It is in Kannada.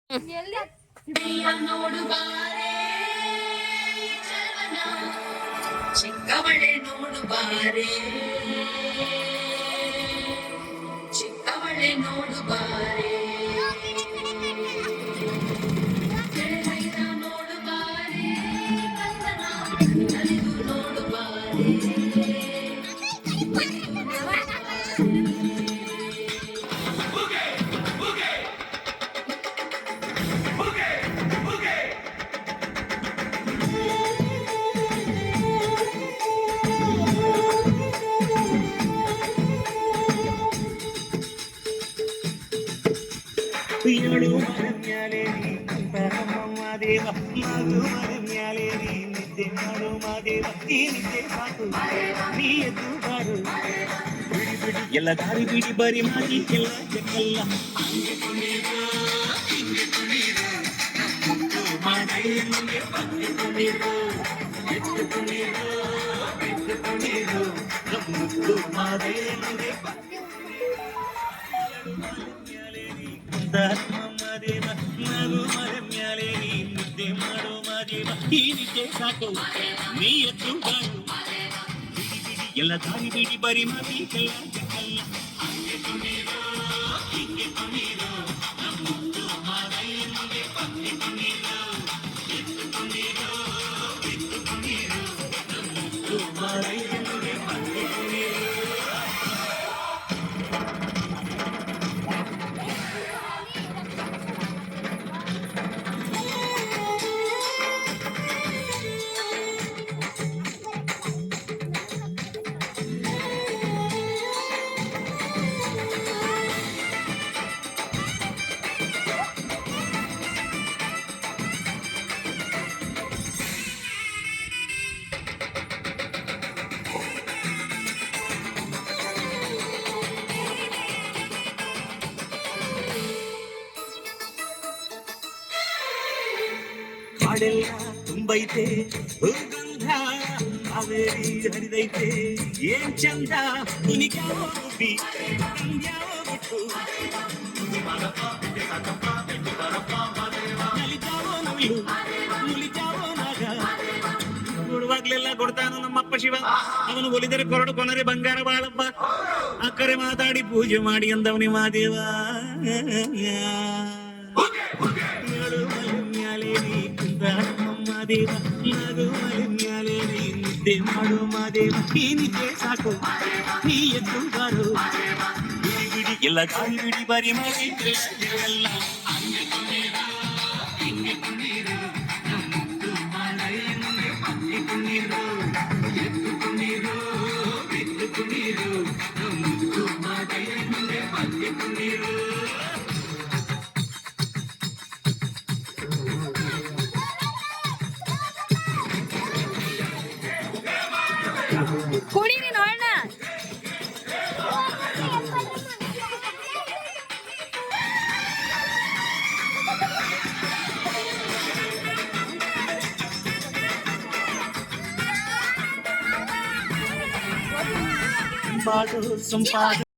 ಚಿಕ್ಕವಳೆ ನೋಡು ಬಾರೆ, ಚಿಕ್ಕವಳೆ ನೋಡು ಬಾರೆ, ಗೆಳೆಯ ನೋಡು ಬಾರೆ, ನಲಿದು ನೋಡು ಬಾರೆ. ಏಳು ಮರಮ್ಯಾಲೆ ನೀ ಕುಂತರಮ್ಮ ದೇವ, ಮಗು ಮರಮ್ಯಾಲೆ ನೀ ನಿದ್ದೆ ಮಾಡು ಮಾದೇವ. ಈ ನಿದ್ದೆ ಸಾಕು ನೀ ಎದ್ದು ಬಾರು, ಬಿಡಿ ಬಿಡಿ ಎಲ್ಲ ದಾರಿ ಬಿಡಿ, ಬರಿ ಮಾಡಿ ಎಲ್ಲ ಜಗಲ್ಲ. ಹಂಗೆ ಕುಣಿರು, ಹಿಂಗೆ ಕುಣಿರು, ಮುತ್ತು ಮಾಡೆಯನ್ನೇ ಬಂದು ಕುಣಿರು, ಎದ್ದು ಕುಣಿರು, ಎದ್ದು ಕುಣಿರು, ಮುತ್ತು ಮಾಡೆಯನ್ನೇ ದೇವ. ನಗು ಮರ ಮ್ಯಾಲೆ ನೀ ನಿದ್ದೆ ಮಾಡೋ ಮಾದೇವ. ಈ ನಿದ್ದೆ ಸಾಕು ನೀ ಎದ್ದು ಬಾಳು, ಬಿಡಿ ಬಿಡಿ ಎಲ್ಲ ದಾರಿ ಬಿಡಿ, ಬರಿ ಮಾತಿ ಎಲ್ಲ ಜಗಲ್ಲ. ಹಂಗೆ ಕುಣಿರು, ಹಿಂಗೆ ಕುಣಿರು, ಮುತ್ತು ಮಾದೈಯಂಗೆ ಬಂದು ಕುಣಿರು, ಎದ್ದು ಕುಣಿರು, ಎದ್ದು ಕುಣಿರು, ಮುತ್ತು ಮಾದೈಯಂಗೆ ಬಂದು ಕುಣಿರು. ಕಾಡೆಲ್ಲ ತುಂಬೈತೆ ಹೂಗಂಧ, ಕಾವೇರಿ ಹರಿದೈತೆ ಏನ್ ಚಂದ. ಕುನಿಗ್ಯಾವ ಗುಬ್ಬಿ ನಂಗ್ಯಾವ ಬಿಟ್ಟು, ನಲಿತಾವೋ ನವಿಲು ನುಲಿತಾವೋ ನಾಗ. ಕೊಡುವಾಗ್ಲೆಲ್ಲ ಕೊಡ್ತಾನು ನಮ್ಮಪ್ಪ ಶಿವ, ಅವನು ಒಲಿದರೆ ಕೊರಡು ಕೊನರೆ ಬಂಗಾರ ಬಾಳಪ್ಪ. ಅಕ್ಕರೆ ಮಾತಾಡಿ ಪೂಜೆ ಮಾಡಿ ಅಂದವನಿ ಮಾದೇವ. ಮಾದೇವ ನಗು ಮ್ಯಾಲೆ ನೀ ನಿದ್ದೆ ಮಾಡು ಮಾದೇವ. ಈ ನಿದ್ದೆ ಸಾಕು ನೀ ಎದ್ದು ಬಾರು, ಬಿಡಿ ಬಿಡಿ ಎಲ್ಲ ಗಾಳಿ ಬಿಡಿ, ಬರಿ ಮಾಡಿ ಎಲ್ಲ. ಹಂಗೆ ಕುಣಿರು, ಹಿಂಗೆ ಕುಣಿರು, ಮುತ್ತು ಮಾಡೆಯಂಗೆ ಬಂದು ಕುಣಿರು, ಎದ್ದು ಕುಣಿರು, ಎದ್ದು ಕುಣಿರು, ಮುತ್ತು ಮಾಡೆಯಂಗೆ ಬಂದು ಕುಣಿರು. ಕುಡೀರಿ ನೋಡೋಣ. ಸಂಪಾದ